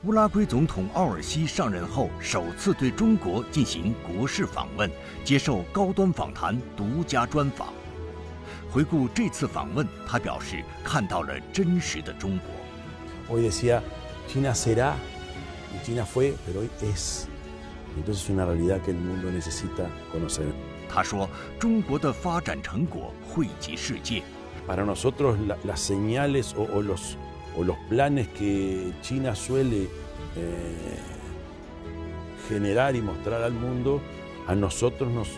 乌拉圭总统奥尔西上任后首次对中国进行国事访问，接受高端访谈独家专访。回顾这次访问，他表示看到了真实的中国。Hoy decía, China será, y China fue, pero hoy es. Entonces es una realidad que el mundo necesita conocer. 他说，中国的发展成果惠及世界。Para nosotros las señales o los planes que China suele generar y mostrar al mundo, a nosotros nos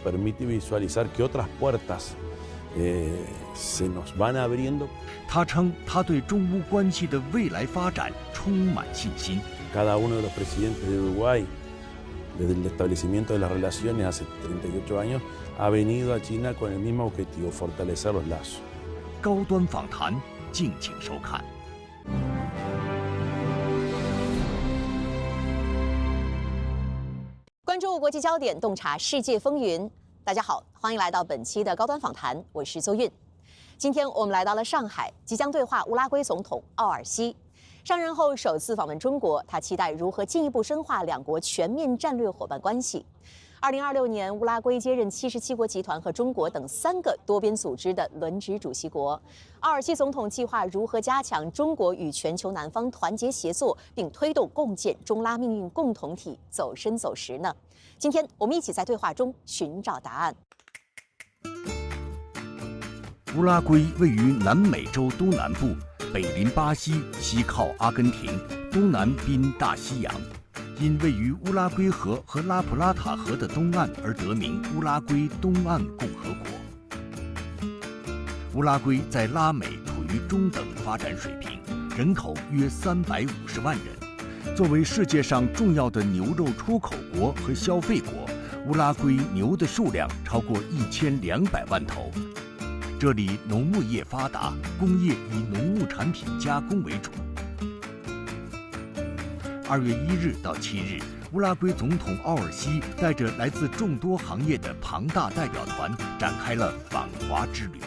permite visualizar que otras puertas se nos van abriendo. 他称，他对中乌关系的未来发展充满信心。Cada uno de los presidentes de Uruguay, desde el establecimiento de las relaciones hace 38 años, ha venido a China con el mismo objetivo, fortalecer los lazos. 高端访谈，敬请收看。关注国际焦点，洞察世界风云。大家好，欢迎来到本期的高端访谈，我是邹韵。今天我们来到了上海，即将对话乌拉圭总统奥尔西。上任后首次访问中国，他期待如何进一步深化两国全面战略伙伴关系。2026年，乌拉圭接任77国集团和中国等3个多边组织的轮值主席国。奥尔西总统计划如何加强中国与全球南方团结协作，并推动共建中拉命运共同体走深走实呢？今天我们一起在对话中寻找答案。乌拉圭位于南美洲东南部，北临巴西，西靠阿根廷，东南濒大西洋。因位于乌拉圭河和拉普拉塔河的东岸而得名乌拉圭东岸共和国。乌拉圭在拉美处于中等发展水平，人口约350万人。作为世界上重要的牛肉出口国和消费国，乌拉圭牛的数量超过1200万头。这里农牧业发达，工业以农牧产品加工为主。2月1日到7日，乌拉圭总统奥尔西带着来自众多行业的庞大代表团，展开了访华之旅。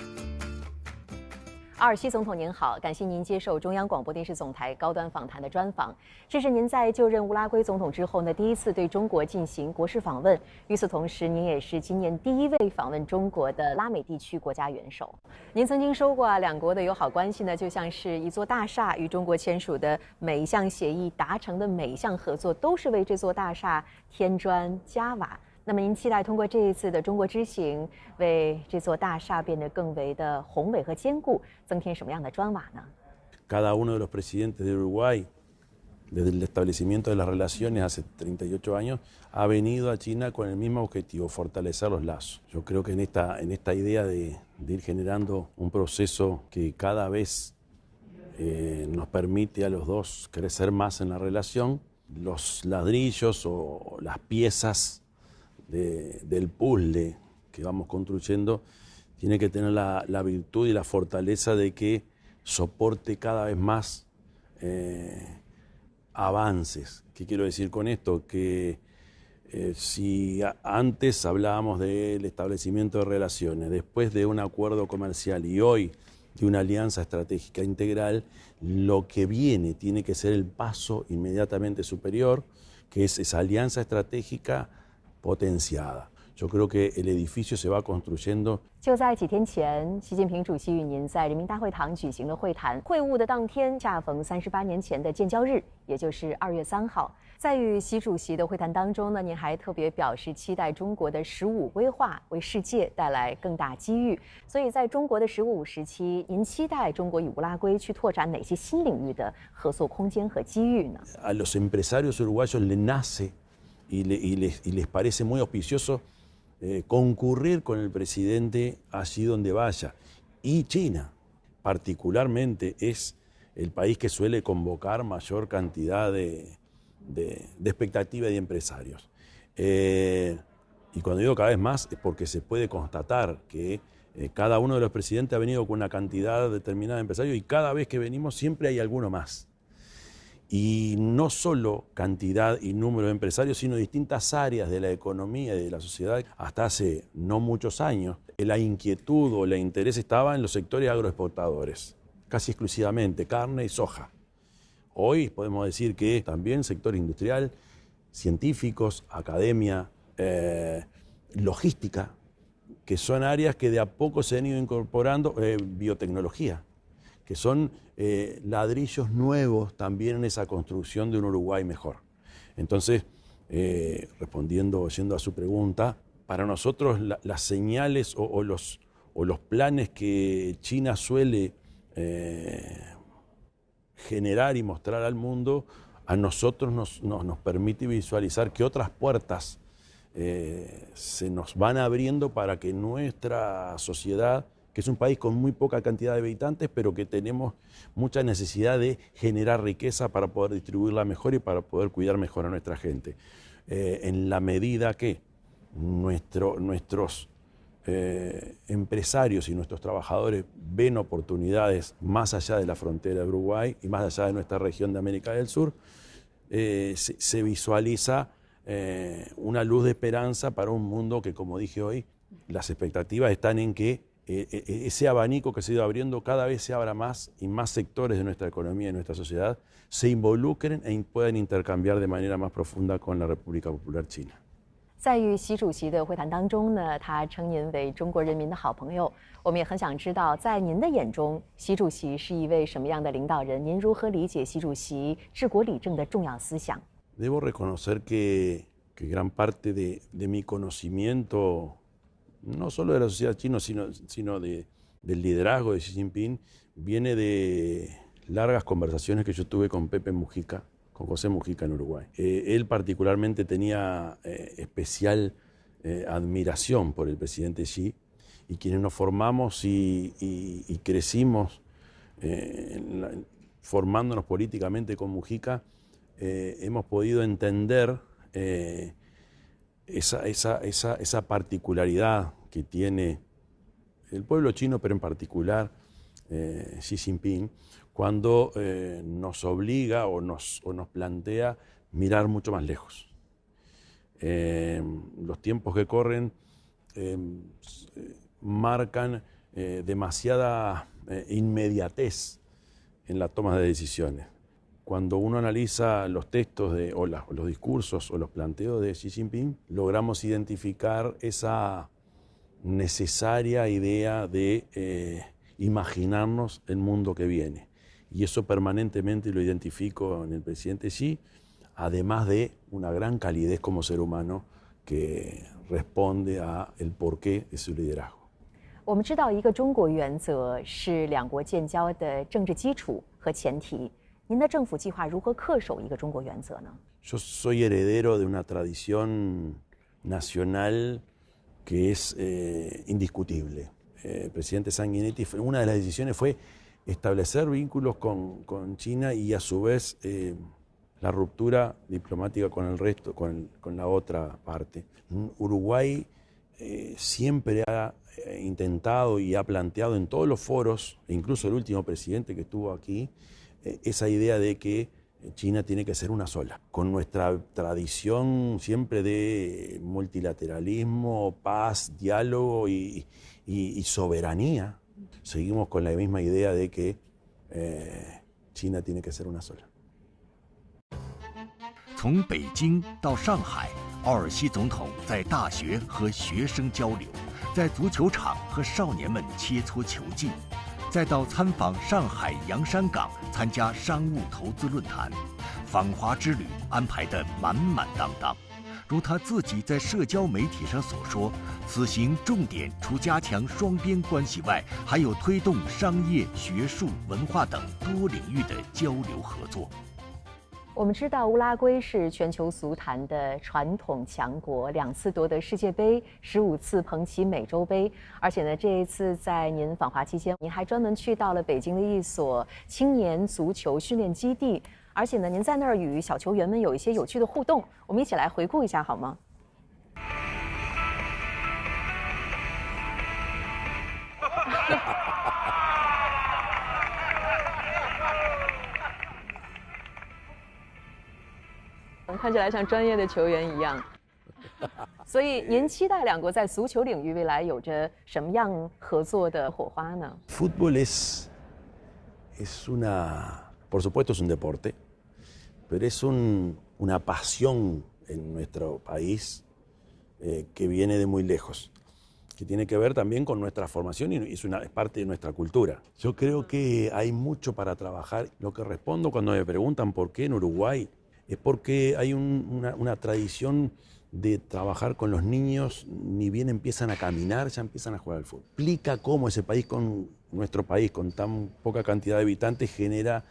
奥尔西总统您好，感谢您接受中央广播电视总台高端访谈的专访。这是您在就任乌拉圭总统之后呢，第一次对中国进行国事访问。与此同时，您也是今年第1位访问中国的拉美地区国家元首。您曾经说过两国的友好关系呢，就像是一座大厦，与中国签署的每一项协议、达成的每一项合作，都是为这座大厦添砖加瓦。那么您期待通过这一次的中国之行，为这座大厦变得更为的宏伟和坚固，增添什么样的砖瓦呢？ Cada uno de los presidentes de Uruguay, desde el establecimiento de las relaciones hace 38 años, ha venido a China con el mismo objetivo, fortalecer los lazos. Yo creo que en esta idea de ir generando un proceso que cada vez nos permite a los dos crecer más en la relación, los ladrillos o las piezas del puzzle que vamos construyendo tiene que tener la virtud y la fortaleza de que soporte cada vez más avances. ¿Qué quiero decir con esto? Que si antes hablábamos del establecimiento de relaciones, después de un acuerdo comercial y hoy de una alianza estratégica integral, lo que viene tiene que ser el paso inmediatamente superior, que es esa alianza estratégica potenciada. Yo creo que el edificio se va construyendo. 就在几天前，习近平主席与您在人民大会堂举行了会谈。会晤的当天，恰逢38年前的建交日，也就是2月3号。在与习主席的会谈当中呢，您还特别表示期待中国的“15”规划为世界带来更大机遇。所以，在中国的“15”时期，您期待中国与乌拉圭去拓展哪些新领域的合作空间和机遇呢？ A los empresarios uruguayos les nace y les parece muy auspicioso concurrir con el presidente allí donde vaya. Y China, particularmente, es el país que suele convocar mayor cantidad de expectativa de empresarios. Y cuando digo cada vez más es porque se puede constatar que cada uno de los presidentes ha venido con una cantidad determinada de empresarios y cada vez que venimos siempre hay alguno más. Y no solo cantidad y número de empresarios, sino distintas áreas de la economía y de la sociedad. Hasta hace no muchos años, la inquietud o el interés estaba en los sectores agroexportadores, casi exclusivamente carne y soja. Hoy podemos decir que también sector industrial, científicos, academia, logística, que son áreas que de a poco se han ido incorporando, biotecnología, que son ladrillos nuevos también en esa construcción de un Uruguay mejor. Entonces, yendo a su pregunta, para nosotros las señales o los planes que China suele generar y mostrar al mundo, a nosotros nos permite visualizar que otras puertas se nos van abriendo para que nuestra sociedad, que es un país con muy poca cantidad de habitantes, pero que tenemos mucha necesidad de generar riqueza para poder distribuirla mejor y para poder cuidar mejor a nuestra gente. En la medida que nuestros empresarios y nuestros trabajadores ven oportunidades más allá de la frontera de Uruguay y más allá de nuestra región de América del Sur, se visualiza una luz de esperanza para un mundo que, como dije hoy, las expectativas están en que ese abanico que se ha ido abriendo cada vez se abra más y más sectores de nuestra economía y de nuestra sociedad se involucren e puedan intercambiar de manera más profunda con la República Popular China. 在与习主席的会谈当中呢，他称您为中国人民的好朋友。我们也很想知道，在您的眼中，习主席是一位什么样的领导人？您如何理解习主席治国理政的重要思想？ Debo reconocer que gran parte de mi conocimiento, no solo de la sociedad china, sino del liderazgo de Xi Jinping, viene de largas conversaciones que yo tuve con Pepe Mujica, con José Mujica en Uruguay. Él particularmente tenía especial admiración por el presidente Xi, y quienes nos formamos y crecimos formándonos políticamente con Mujica, hemos podido entender esa particularidad que tiene el pueblo chino, pero en particular Xi Jinping, cuando nos obliga o nos plantea mirar mucho más lejos. Los tiempos que corren marcan demasiada inmediatez en la toma de decisiones. Cuando uno analiza los textos los discursos o los planteos de Xi Jinping, logramos identificar esa necesaria idea de imaginarnos el mundo que viene. Y eso permanentemente lo identifico en el presidente Xi, además de una gran calidez como ser humano que responde al porqué de su liderazgo. 我们知道，一个中国原则是两国建交的政治基础和前提。您的政府计划如何恪守一个中国原则呢？ Yo soy heredero de una tradición nacional que es indiscutible. El presidente Sanguinetti, una de las decisiones fue establecer vínculos con China y a su vez la ruptura diplomática con el resto, con la otra parte. Uruguay siempre ha intentado y ha planteado en todos los foros, e incluso el último presidente que estuvo aquí, esa idea de que China tiene que ser una sola. Con nuestra tradición siempre de multilateralismo, paz, diálogo y soberanía, seguimos con la misma idea de que China tiene que ser una sola. 从北京到上海，奥尔西总统在大学和学生交流，在足球场和少年们切磋球技，再到参访上海洋山港参加商务投资论坛，访华之旅安排得满满当当。如他自己在社交媒体上所说，此行重点除加强双边关系外，还有推动商业、学术、文化等多领域的交流合作。 我们知道乌拉圭是全球足坛的传统强国，2次夺得世界杯，15次捧起美洲杯。而且呢，这一次在您访华期间，您还专门去到了北京的一所青年足球训练基地，而且呢，您在那儿与小球员们有一些有趣的互动，我们一起来回顾一下好吗？看起来像专业的球员一样，所以您期待两国在足球领域未来有着什么样合作的火花呢？ Fútbol por supuesto es un deporte, pero es una pasión en nuestro país que viene de muy lejos, que tiene que ver también con nuestra formación y es parte de nuestra cultura. Yo creo que hay mucho para trabajar. Lo que respondo cuando me preguntan por qué en Uruguay es porque hay una tradición de trabajar con los niños, ni bien empiezan a caminar, ya empiezan a jugar al fútbol. Explica cómo ese país, nuestro país, con tan poca cantidad de habitantes, genera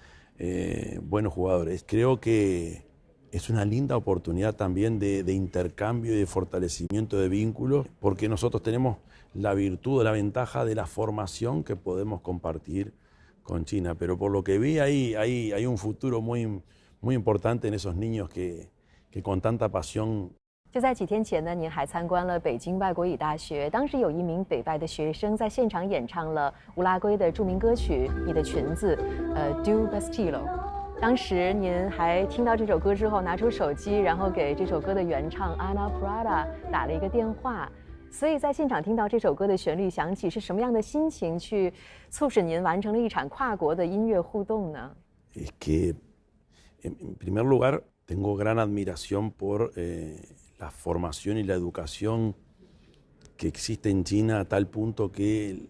buenos jugadores. Creo que es una linda oportunidad también de intercambio y de fortalecimiento de vínculos, porque nosotros tenemos la virtud, la ventaja de la formación que podemos compartir con China. Pero por lo que vi, hay un futuro muy, muy importante en esos niños que con tanta pasión. 就在几天前呢，您还参观了北京外国语大学，当时有一名北外的学生在现场演唱了乌拉圭的著名歌曲《你的裙子》，Do Vestilo。当时您还听到这首歌之后，拿出手机，然后给这首歌的原唱 Ana Prada 打了一个电话。所以在现场听到这首歌的旋律响起，是什么样的心情去促使您完成了一场跨国的音乐互动呢？ Es que, en primer lugar, tengo gran admiración por la formación y la educación que existe en China, a tal punto que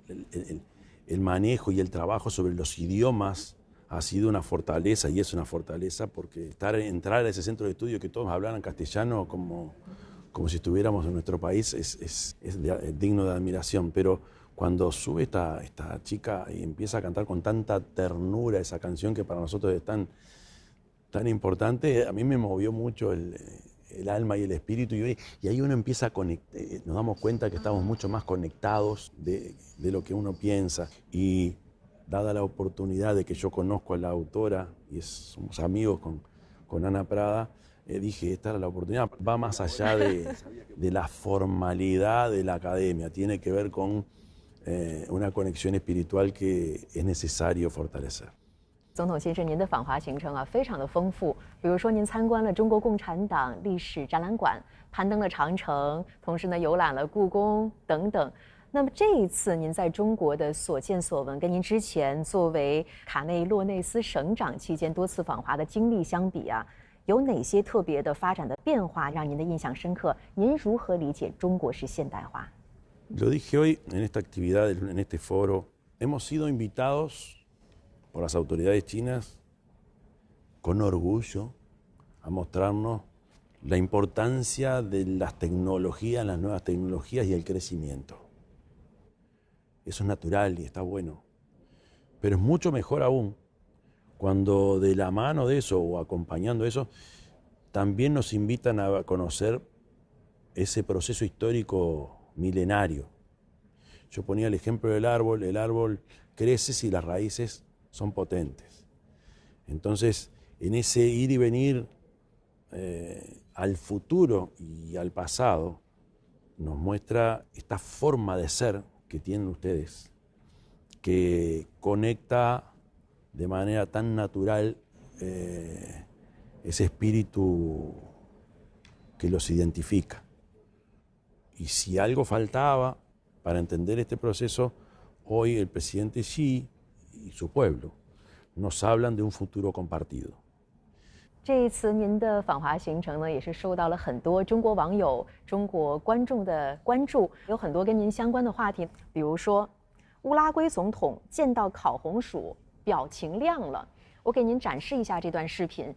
el manejo y el trabajo sobre los idiomas ha sido una fortaleza, y es una fortaleza porque entrar a ese centro de estudio que todos hablaran castellano como si estuviéramos en nuestro país es digno de admiración. Pero cuando sube esta chica y empieza a cantar con tanta ternura esa canción que para nosotros es tan importante, a mí me movió mucho el alma y el espíritu, y ahí uno empieza a conectar, nos damos cuenta que estamos mucho más conectados de lo que uno piensa. Y dada la oportunidad de que yo conozco a la autora y somos amigos con Ana Prada, dije, esta era la oportunidad. Va más allá de la formalidad de la academia, tiene que ver con una conexión espiritual que es necesario fortalecer. 总统先生，您的访华行程啊非常的丰富，比如说您参观了中国共产党历史展览馆，攀登了长城，同时呢游览了故宫等等。那么这一次您在中国的所见所闻，跟您之前作为卡内洛内斯省长期间多次访华的经历相比啊，有哪些特别的发展的变化让您的印象深刻？您如何理解中国式现代化？ Lo dije hoy en esta actividad, en este foro, hemos sido invitados por las autoridades chinas con orgullo a mostrarnos la importancia de las tecnologías, las nuevas tecnologías y el crecimiento. Eso es natural y está bueno, pero es mucho mejor aún cuando de la mano de eso o acompañando eso también nos invitan a conocer ese proceso histórico milenario. Yo ponía el ejemplo del árbol. El árbol crece si las raíces son potentes. Entonces, en ese ir y venir al futuro y al pasado, nos muestra esta forma de ser que tienen ustedes, que conecta de manera tan natural ese espíritu que los identifica. Y si algo faltaba para entender este proceso, hoy el presidente Xi y su pueblo nos hablan de un futuro compartido. 这一次您的访华行程呢，也是受到了很多中国网友、中国观众的关注，有很多跟您相关的话题，比如说乌拉圭总统见到烤红薯表情亮了。我给您展示一下这段视频。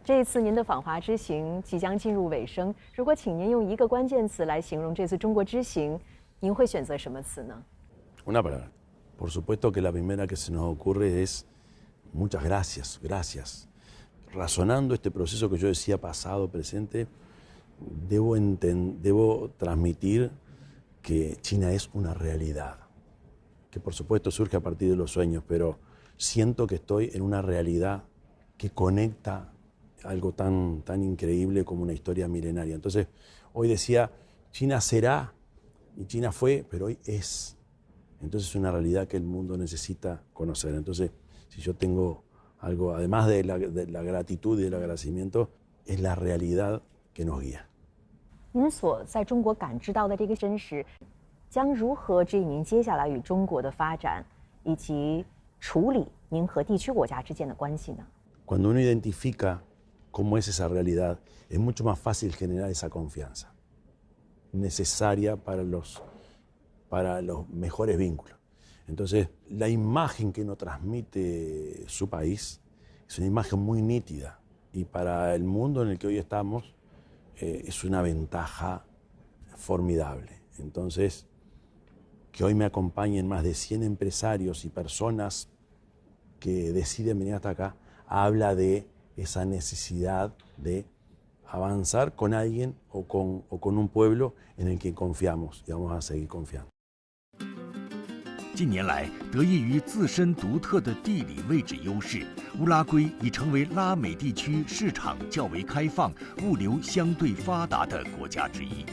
这一次您的访华之行即将进入尾声，如果请您用一个关键词来形容这次中国之行，您会选择什么词呢？ Una palabra. Por supuesto que la primera que se nos ocurre es muchas gracias, gracias. Razonando este proceso que yo decía pasado, presente, debo transmitir que China es una realidad, que por supuesto surge a partir de los sueños, pero siento que estoy en una realidad que conecta algo tan increíble como una historia milenaria. Entonces, hoy decía, China será, y China fue, pero hoy es. Entonces es una realidad que el mundo necesita conocer. Entonces, si yo tengo algo, además de la gratitud y del agradecimiento, es la realidad que nos guía. 您所在中国感知到的这个真实，将如何指引您接下来与中国的发展，以及处理您和地区国家之间的关系呢？ Cuando uno identifica cómo es esa realidad, es mucho más fácil generar esa confianza necesaria para los mejores vínculos. Entonces, la imagen que nos transmite su país es una imagen muy nítida y para el mundo en el que hoy estamos es una ventaja formidable. Entonces, que hoy me acompañen más de 100 empresarios y personas que deciden venir hasta acá, habla de esa necesidad de avanzar con alguien o con un pueblo en el que confiamos y vamos a seguir confiando. 近年来，得益于自身独特的地理位置优势，乌拉圭已成为拉美地区市场较为开放、物流相对发达的国家之一。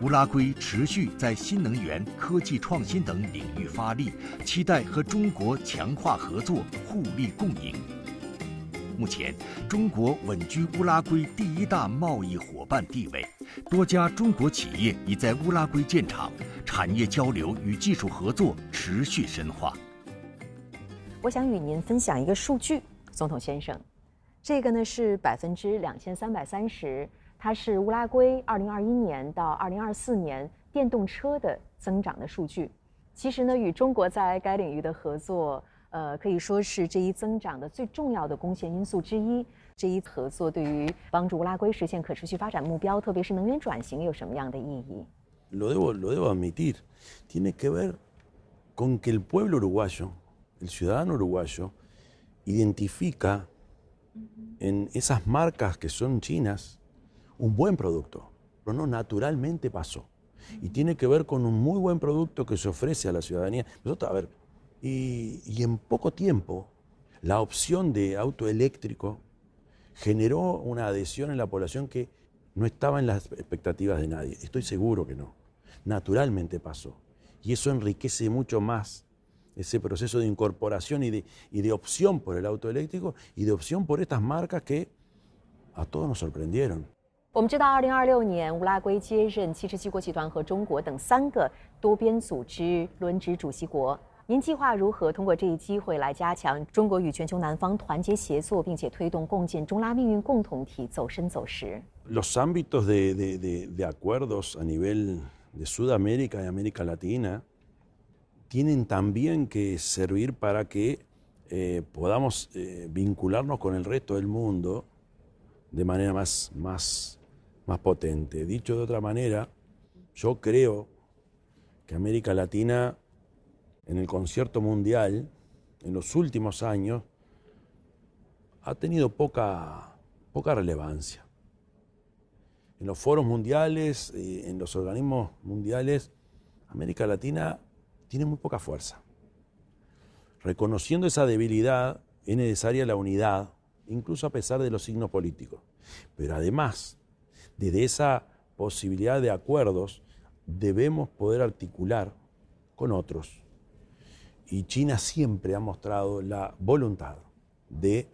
乌拉圭持续在新能源、科技创新等领域发力，期待和中国强化合作，互利共赢。目前，中国稳居乌拉圭第一大贸易伙伴地位，多家中国企业已在乌拉圭建厂，产业交流与技术合作持续深化。我想与您分享一个数据，总统先生，这个呢是2330%，它是乌拉圭2021年到2024年电动车的增长的数据。其实呢，与中国在该领域的合作。可以说是这一增长的最重要的贡献因素之一。这一合作对于帮助乌拉圭实现可持续发展目标，特别是能源转型，有什么样的意义 lo debo admitir, tiene que ver con que el pueblo uruguayo, el ciudadano uruguayo, identifica en esas marcas que son chinas un buen producto, pero no naturalmente pasó. Y tiene que ver con un muy buen producto que se ofrece a la ciudadanía. Nosotros, a ver, y en poco tiempo la opción de auto eléctrico generó una adhesión en la población que no estaba en las expectativas de nadie. Estoy seguro que no. Naturalmente pasó. Y eso enriquece mucho más ese proceso de incorporación y de opción por el auto eléctrico y de opción por estas marcas que a todos nos sorprendieron. 我们知道，2026年乌拉圭接任七十七国集团和中国等3个多边组织轮值主席国。您计划如何通过这一机会来加强中国与全球南方团结协作，并且推动共建中拉命运共同体走深走实 Los ámbitos de acuerdos a nivel de Sudamérica y América Latina tienen también que servir para que podamos vincularnos con el resto del mundo de manera más potente. Dicho de otra manera, yo creo que América Latina en el concierto mundial, en los últimos años, ha tenido poca relevancia. En los foros mundiales, en los organismos mundiales, América Latina tiene muy poca fuerza. Reconociendo esa debilidad, es necesaria la unidad, incluso a pesar de los signos políticos. Pero además, desde esa posibilidad de acuerdos, debemos poder articular con otros. Y China siempre ha mostrado la voluntad de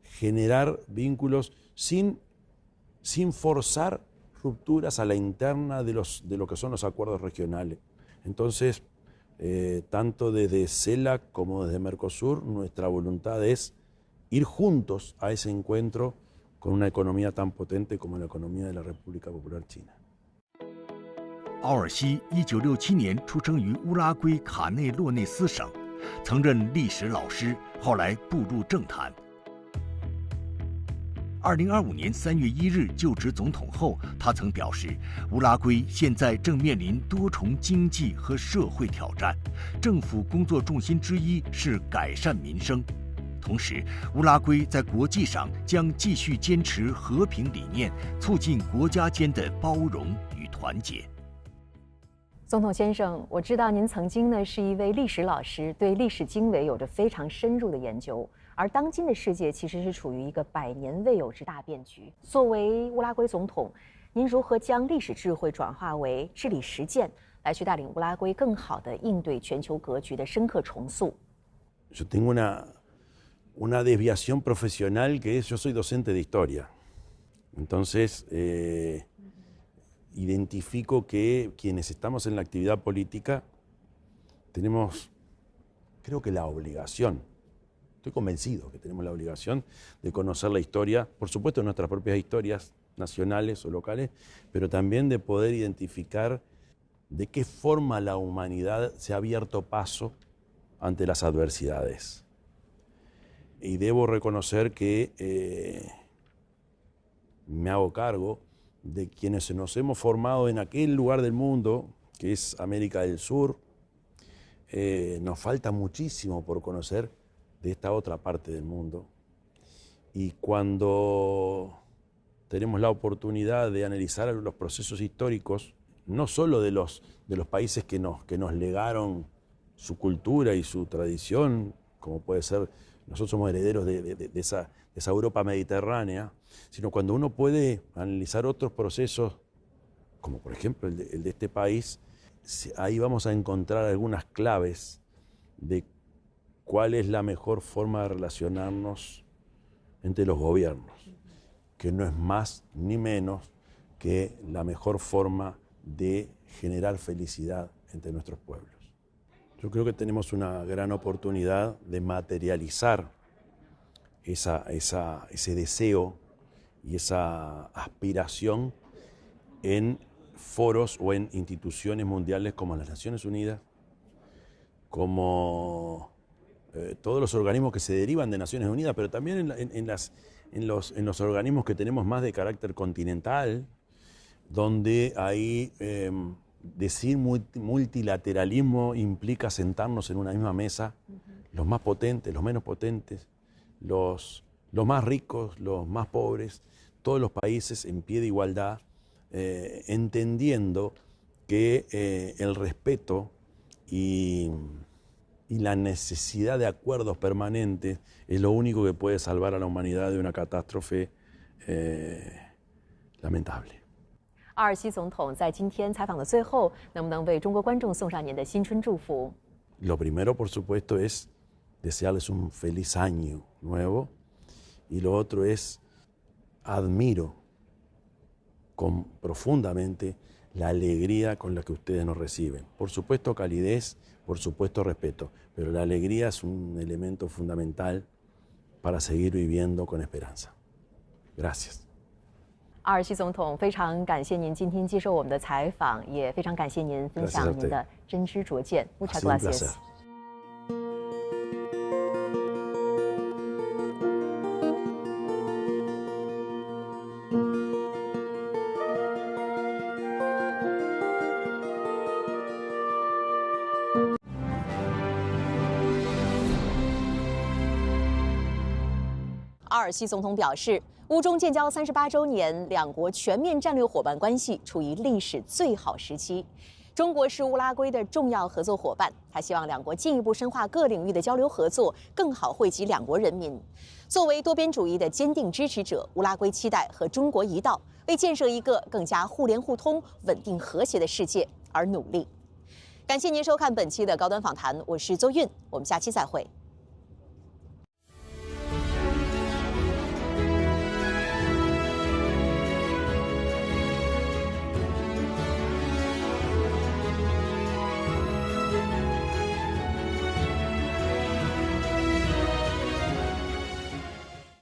generar vínculos sin forzar rupturas a la interna de lo que son los acuerdos regionales. Entonces, tanto desde CELAC como desde Mercosur, nuestra voluntad es ir juntos a ese encuentro con una economía tan potente como la economía de la República Popular China. 奥尔西1967年出生于乌拉圭卡内洛内斯省，曾任历史老师，后来步入政坛。2025年3月1日就职总统后，他曾表示，乌拉圭现在正面临多重经济和社会挑战，政府工作重心之一是改善民生。同时，乌拉圭在国际上将继续坚持和平理念，促进国家间的包容与团结。总统先生，我知道您曾经呢是一位历史老师，对历史经纬有着非常深入的研究。而当今的世界其实是处于一个100年未有之大变局。作为乌拉圭总统，您如何将历史智慧转化为治理实践，来去带领乌拉圭更好地应对全球格局的深刻重塑？ Yo tengo una desviación profesional que es, yo soy docente de historia. Entonces, identifico que quienes estamos en la actividad política tenemos, creo que la obligación, estoy convencido que tenemos la obligación de conocer la historia, por supuesto nuestras propias historias nacionales o locales, pero también de poder identificar de qué forma la humanidad se ha abierto paso ante las adversidades. Y debo reconocer que me hago cargo de quienes nos hemos formado en aquel lugar del mundo, que es América del Sur. Nos falta muchísimo por conocer de esta otra parte del mundo. Y cuando tenemos la oportunidad de analizar los procesos históricos, no solo de los países que nos legaron su cultura y su tradición, como puede ser, nosotros somos herederos de esa Europa mediterránea, sino cuando uno puede analizar otros procesos, como por ejemplo el de este país, ahí vamos a encontrar algunas claves de cuál es la mejor forma de relacionarnos entre los gobiernos, que no es más ni menos que la mejor forma de generar felicidad entre nuestros pueblos. Yo creo que tenemos una gran oportunidad de materializar ese deseo y esa aspiración en foros o en instituciones mundiales como las Naciones Unidas, como todos los organismos que se derivan de Naciones Unidas, pero también en los organismos que tenemos más de carácter continental, donde ahí decir multilateralismo implica sentarnos en una misma mesa, los más potentes, los menos potentes, los más ricos, los más pobres, todos los países en pie de igualdad, entendiendo que el respeto y la necesidad de acuerdos permanentes es lo único que puede salvar a la humanidad de una catástrofe lamentable. 阿尔西总统在今天采访的最后，能不能为中国观众送上您的新春祝福？ Lo primero, por supuesto, es desearles un feliz año nuevo, y lo otro es admiro profundamente la alegría con la que ustedes nos reciben. Por supuesto calidez, por supuesto respeto, pero la alegría es un elemento fundamental para seguir viviendo con esperanza. Gracias. 阿尔西总统，非常感谢您今天接受我们的采访，也非常感谢您分享您的真知灼见。Muchas gracias.阿尔西总统表示，乌中建交38周年，两国全面战略伙伴关系处于历史最好时期。中国是乌拉圭的重要合作伙伴，他希望两国进一步深化各领域的交流合作，更好惠及两国人民。作为多边主义的坚定支持者，乌拉圭期待和中国一道，为建设一个更加互联互通、稳定和谐的世界而努力。感谢您收看本期的高端访谈，我是邹韵，我们下期再会。